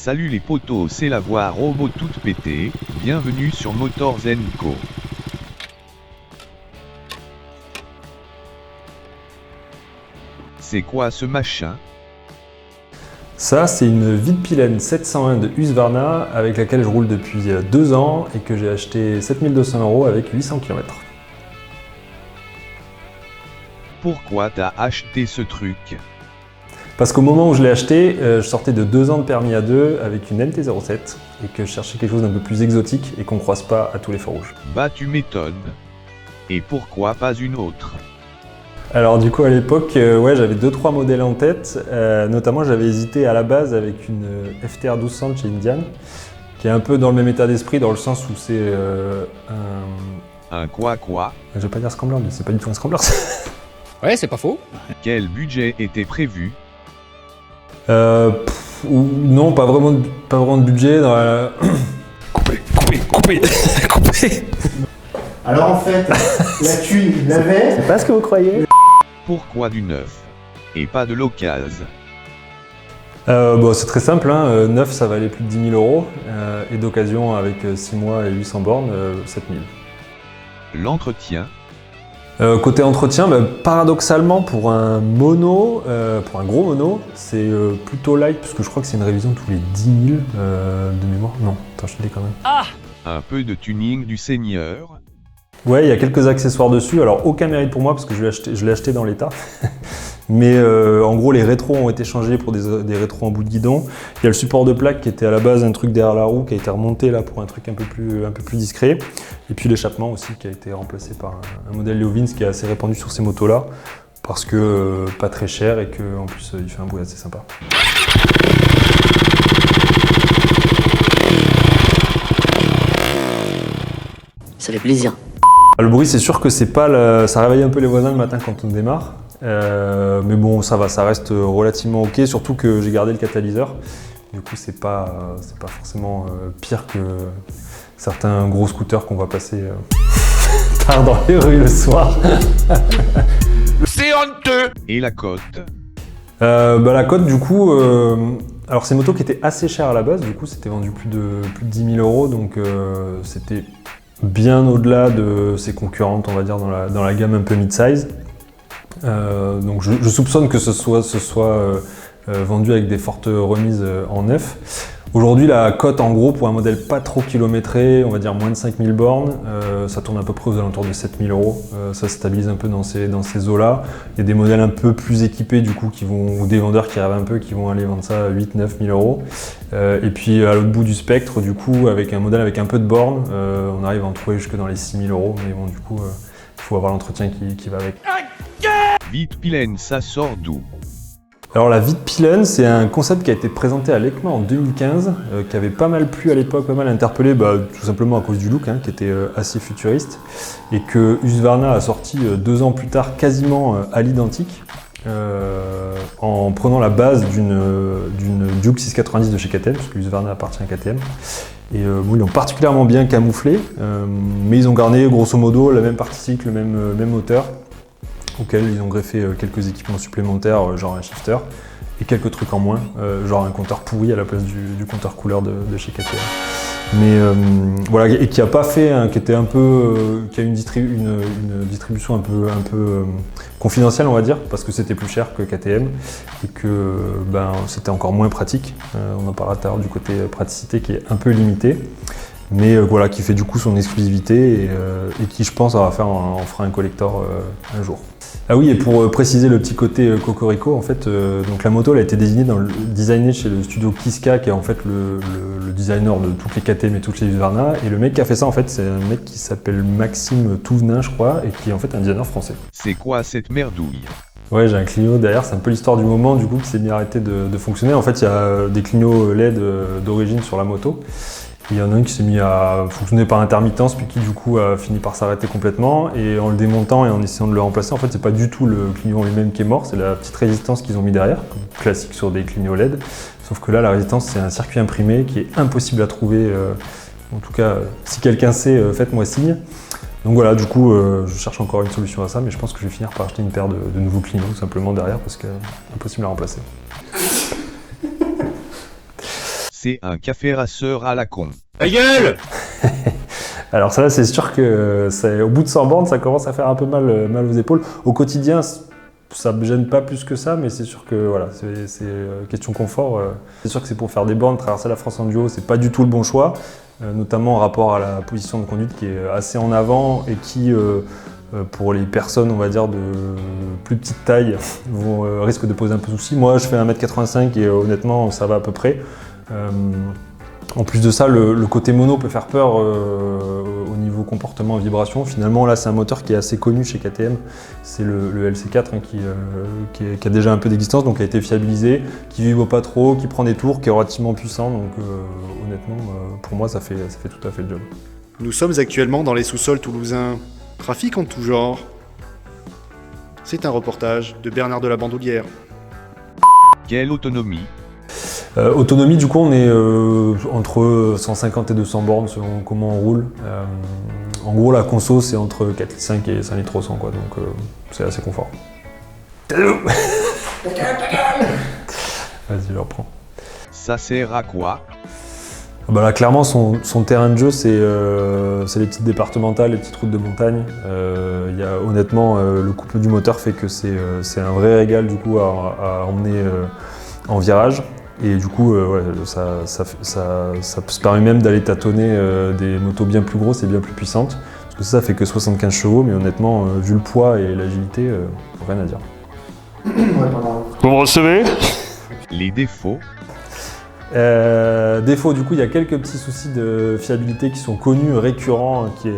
Salut les potos, c'est la voix robot toute pétée, bienvenue sur Motors & Co. C'est quoi ce machin? Ça, c'est une Vitpilen 701 de Husqvarna avec laquelle je roule depuis 2 ans et que j'ai acheté 7200 € avec 800 km. Pourquoi t'as acheté ce truc? Parce qu'au moment où je l'ai acheté, je sortais de 2 ans de permis A2 avec une MT-07 et que je cherchais quelque chose d'un peu plus exotique et qu'on croise pas à tous les feux rouges. Bah tu m'étonnes. Et pourquoi pas une autre? Alors du coup à l'époque, ouais, j'avais 2-3 modèles en tête, notamment j'avais hésité à la base avec une FTR 1200 chez Indian, qui est un peu dans le même état d'esprit dans le sens où c'est Un quoi? Je vais pas dire scrambler, mais c'est pas du tout un scrambler. Ouais, c'est pas faux. Quel budget était prévu? Non, pas vraiment de budget dans la... Coupé. Alors en fait, la thune, il l'avait. C'est pas ce que vous croyez. Pourquoi du neuf? Et pas de l'occasion? Bon, c'est très simple, hein. Neuf ça valait plus de 10 000 €, et d'occasion avec 6 mois et 800 bornes, 7 000. L'entretien? Côté entretien, paradoxalement pour un mono, pour un gros mono, c'est plutôt light parce que je crois que c'est une révision tous les 10 000 de mémoire. Non, attends, je te dis quand même. Un peu de tuning du Seigneur? Ouais, il y a quelques accessoires dessus, alors aucun mérite pour moi parce que je l'ai acheté dans l'état. Mais en gros, les rétros ont été changés pour des rétros en bout de guidon. Il y a le support de plaque qui était à la base un truc derrière la roue qui a été remonté là pour un truc un peu plus discret. Et puis l'échappement aussi qui a été remplacé par un modèle Leovins qui est assez répandu sur ces motos-là parce que pas très cher et qu'en plus il fait un bruit assez sympa. Ça fait plaisir. Le bruit, c'est sûr que c'est pas ça réveille un peu les voisins le matin quand on démarre. Mais bon, ça va, ça reste relativement ok, surtout que j'ai gardé le catalyseur. Du coup, c'est pas forcément pire que certains gros scooters qu'on va passer tard dans les rues le soir. C'est honteux! Et la cote? La cote, du coup, alors c'est une moto qui était assez chère à la base, du coup, c'était vendu plus de 10 000 €, donc c'était bien au-delà de ses concurrentes, on va dire, dans la gamme un peu mid-size. Donc je soupçonne que ce soit vendu avec des fortes remises en neuf. Aujourd'hui, la cote en gros pour un modèle pas trop kilométré, on va dire moins de 5000 bornes, ça tourne à peu près aux alentours de 7000 €. Ça se stabilise un peu dans ces eaux-là. Il y a des modèles un peu plus équipés du coup ou des vendeurs qui rêvent un peu qui vont aller vendre ça à 8-9 000 €. Et puis à l'autre bout du spectre, du coup, avec un modèle avec un peu de bornes, on arrive à en trouver jusque dans les 6000 €. Mais bon, du coup, il faut avoir l'entretien qui va avec. Vitpilen, ça sort d'où? Alors la Vitpilen, c'est un concept qui a été présenté à l'EICMA en 2015, qui avait pas mal plu à l'époque, pas mal interpellé, tout simplement à cause du look, qui était assez futuriste, et que Husqvarna a sorti 2 ans plus tard quasiment à l'identique, en prenant la base d'une Duke 690 de chez KTM, parce que Husqvarna appartient à KTM. Et ils l'ont particulièrement bien camouflé, mais ils ont gardé grosso modo la même partie cycle, le même moteur, auquel ils ont greffé quelques équipements supplémentaires, genre un shifter, et quelques trucs en moins, genre un compteur pourri à la place du compteur couleur de chez KTM. Mais voilà, et qui a pas fait, qui était un peu, qui a une distribution un peu confidentielle, on va dire, parce que c'était plus cher que KTM et que c'était encore moins pratique. On en parlera tout à l'heure du côté praticité qui est un peu limité. Mais voilà, qui fait du coup son exclusivité et qui, je pense, en fera un collector un jour. Ah oui, et pour préciser le petit côté cocorico, en fait, donc la moto elle a été designée chez le studio Kiska, qui est en fait le designer de toutes les KTM et toutes les Husqvarna. Et le mec qui a fait ça, en fait, c'est un mec qui s'appelle Maxime Touvenin, je crois, et qui est en fait un designer français. C'est quoi cette merdouille? Ouais, j'ai un Clio derrière, c'est un peu l'histoire du moment du coup qui s'est mis à arrêter de fonctionner. En fait, il y a des clignots LED d'origine sur la moto. Il y en a un qui s'est mis à fonctionner par intermittence, puis qui du coup a fini par s'arrêter complètement. Et en le démontant et en essayant de le remplacer, en fait c'est pas du tout le clignot lui-même qui est mort, c'est la petite résistance qu'ils ont mis derrière, classique sur des clignots LED. Sauf que là la résistance c'est un circuit imprimé qui est impossible à trouver. En tout cas, si quelqu'un sait, faites-moi signe. Donc voilà, du coup je cherche encore une solution à ça, mais je pense que je vais finir par acheter une paire de nouveaux clignots simplement derrière parce que impossible à remplacer. C'est un café rasseur à la con. Ta gueule! Alors ça, c'est sûr que au bout de 100 bornes, ça commence à faire un peu mal aux épaules. Au quotidien, ça me gêne pas plus que ça, mais c'est sûr que voilà, c'est question confort. C'est sûr que c'est pour faire des bornes, traverser la France en duo, c'est pas du tout le bon choix, notamment en rapport à la position de conduite qui est assez en avant et qui, pour les personnes, on va dire, de plus petite taille, risque de poser un peu de soucis. Moi, je fais 1m85 et honnêtement, ça va à peu près. En plus de ça, le côté mono peut faire peur au niveau comportement et vibration. Finalement, là, c'est un moteur qui est assez connu chez KTM. C'est le LC4 hein, qui a déjà un peu d'existence, donc qui a été fiabilisé, qui vibre pas trop, qui prend des tours, qui est relativement puissant. Donc honnêtement, pour moi, ça fait tout à fait le job. Nous sommes actuellement dans les sous-sols toulousains. Trafic en tout genre. C'est un reportage de Bernard de la Bandoulière. Quelle autonomie? Autonomie, du coup, on est entre 150 et 200 bornes selon comment on roule. En gros, la conso, c'est entre 4,5 litres et 5 litres au 100, quoi, donc c'est assez confort. Vas-y, je reprends. Ça sert à quoi? Bah là, clairement, son terrain de jeu, c'est les petites départementales, les petites routes de montagne. Honnêtement, le couple du moteur fait que c'est un vrai régal du coup à emmener en virage. Et du coup, ça se permet même d'aller tâtonner des motos bien plus grosses et bien plus puissantes. Parce que ça fait que 75 chevaux, mais honnêtement, vu le poids et l'agilité, rien à dire. Ouais, pardon. Vous me recevez? Les défauts? Défaut, du coup, il y a quelques petits soucis de fiabilité qui sont connus, récurrents, qui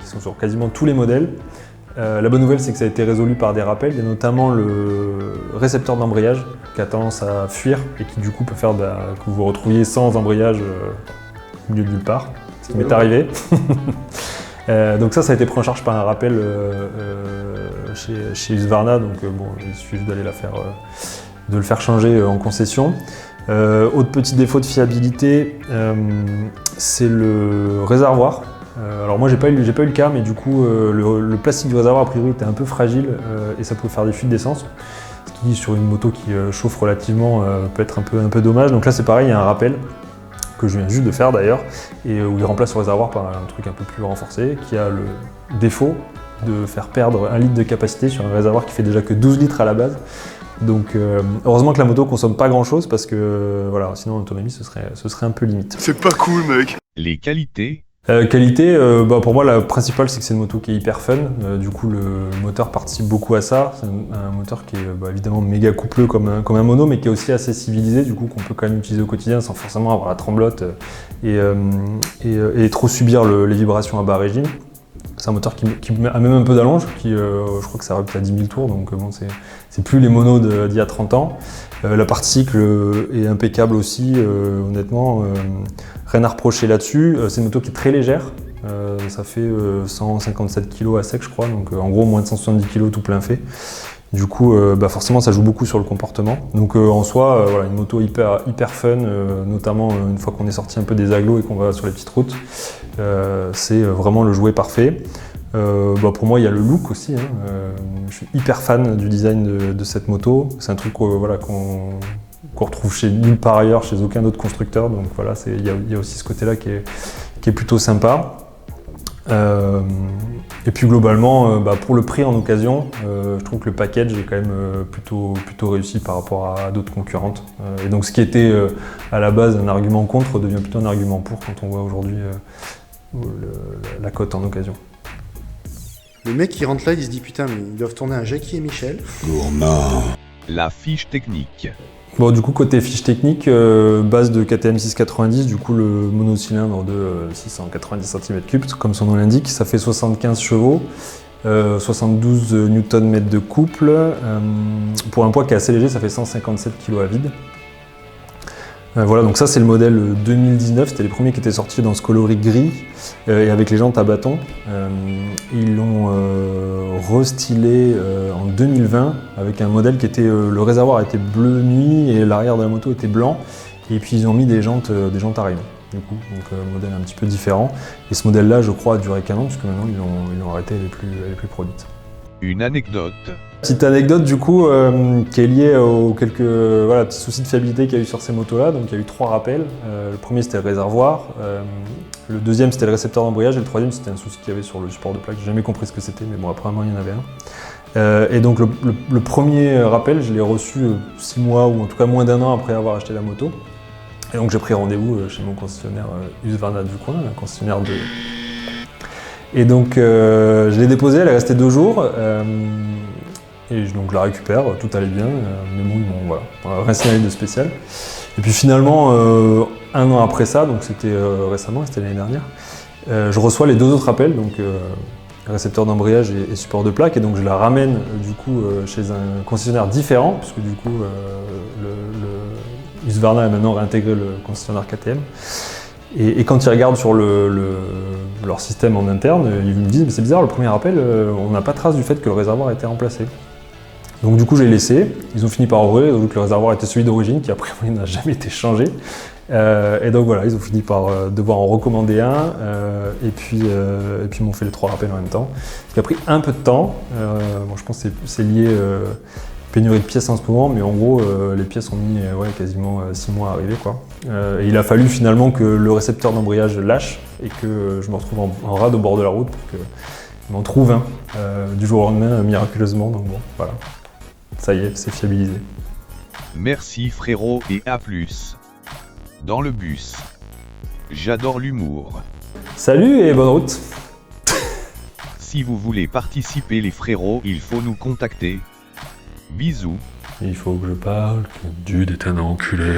sont sur quasiment tous les modèles. La bonne nouvelle, c'est que ça a été résolu par des rappels. Il y a notamment le récepteur d'embrayage qui a tendance à fuir et qui du coup peut faire que vous vous retrouviez sans embrayage au milieu de nulle part, ce qui m'est arrivé. Donc ça a été pris en charge par un rappel chez Husqvarna, donc il suffit juste d'aller de le faire changer en concession. Autre petit défaut de fiabilité, c'est le réservoir. Alors moi j'ai pas eu le cas, mais du coup le plastique du réservoir a priori était un peu fragile et ça pouvait faire des fuites d'essence, ce qui sur une moto qui chauffe relativement peut être un peu dommage. Donc là c'est pareil, il y a un rappel que je viens juste de faire d'ailleurs, et où il remplace le réservoir par un truc un peu plus renforcé, qui a le défaut de faire perdre 1 litre de capacité sur un réservoir qui fait déjà que 12 litres à la base. Donc heureusement que la moto consomme pas grand chose parce que voilà, sinon en autonomie ce serait un peu limite. C'est pas cool, mec. Les qualités? Qualité, pour moi la principale c'est que c'est une moto qui est hyper fun, du coup le moteur participe beaucoup à ça, c'est un moteur qui est évidemment méga coupleux comme un mono, mais qui est aussi assez civilisé, du coup qu'on peut quand même utiliser au quotidien sans forcément avoir la tremblote et trop subir les vibrations à bas régime. C'est un moteur qui a même un peu d'allonge, je crois que ça arrive à 10 000 tours, donc c'est plus les monos d'il y a 30 ans. La partie cycle est impeccable aussi, honnêtement, rien à reprocher là-dessus. C'est une moto qui est très légère, ça fait 157 kg à sec je crois, donc en gros moins de 170 kg tout plein fait. Du coup, forcément ça joue beaucoup sur le comportement. Donc en soi, voilà, une moto hyper fun, notamment une fois qu'on est sorti un peu des agglos et qu'on va sur les petites routes. C'est vraiment le jouet parfait. Pour moi, il y a le look aussi. Je suis hyper fan du design de cette moto. C'est un truc qu'on retrouve chez nulle part ailleurs, chez aucun autre constructeur. Donc voilà, il y a aussi ce côté-là qui est plutôt sympa. Et puis globalement, pour le prix en occasion, je trouve que le package est quand même plutôt réussi par rapport à d'autres concurrentes. Et donc ce qui était à la base un argument contre devient plutôt un argument pour quand on voit aujourd'hui la cote en occasion. Le mec qui rentre là, il se dit putain, mais ils doivent tourner un Jackie et Michel. La fiche technique. Bon, du coup, côté fiche technique, base de KTM 690, du coup, le monocylindre de 690 cm3, comme son nom l'indique, ça fait 75 chevaux, 72 Nm de couple. Pour un poids qui est assez léger, ça fait 157 kg à vide. Voilà, donc ça c'est le modèle 2019, c'était les premiers qui étaient sortis dans ce coloris gris et avec les jantes à bâton. Ils l'ont restylé en 2020 avec un modèle qui était, le réservoir était bleu nuit et l'arrière de la moto était blanc, et puis ils ont mis des jantes à rayons, du coup, donc un modèle un petit peu différent. Et ce modèle là je crois a duré qu'un an, puisque maintenant ils l'ont arrêté, elle est plus produite. Une anecdote. Petite anecdote du coup qui est liée aux quelques petits soucis de fiabilité qu'il y a eu sur ces motos-là. Donc il y a eu 3 rappels. Le premier c'était le réservoir, le deuxième c'était le récepteur d'embrayage et le troisième c'était un souci qu'il y avait sur le support de plaque. J'ai jamais compris ce que c'était, mais bon apparemment il y en avait un. Et donc le premier rappel je l'ai reçu 6 mois ou en tout cas moins d'1 an après avoir acheté la moto. Et donc j'ai pris rendez-vous chez mon concessionnaire Husqvarna du coin, un concessionnaire de... Et donc je l'ai déposée, elle est restée 2 jours. Et donc je la récupère, tout allait bien, mais bon, rien signalé de spécial. Et puis finalement, 1 an après ça, donc c'était récemment, c'était l'année dernière, je reçois les 2 autres appels, donc récepteur d'embrayage et support de plaque, et donc je la ramène du coup chez un concessionnaire différent, puisque du coup Husqvarna a maintenant réintégré le concessionnaire KTM. Et quand ils regardent sur leur système en interne, ils me disent « c'est bizarre, le premier appel, on n'a pas trace du fait que le réservoir a été remplacé ». Donc du coup j'ai laissé, ils ont fini par ouvrir, donc le réservoir était celui d'origine qui a priori n'a jamais été changé. Et donc voilà, ils ont fini par devoir en recommander un, et puis m'ont fait les 3 rappels en même temps. Ce qui a pris un peu de temps, je pense que c'est lié pénurie de pièces en ce moment, mais en gros les pièces ont mis quasiment 6 mois à arriver quoi. Et il a fallu finalement que le récepteur d'embrayage lâche et que je me retrouve en rade au bord de la route pour que je m'en trouve un du jour au lendemain miraculeusement, donc bon voilà. Ça y est, c'est fiabilisé. Merci frérot et à plus. Dans le bus. J'adore l'humour. Salut et bonne route. Si vous voulez participer les frérots, il faut nous contacter. Bisous. Il faut que je parle, que Dude est un enculé.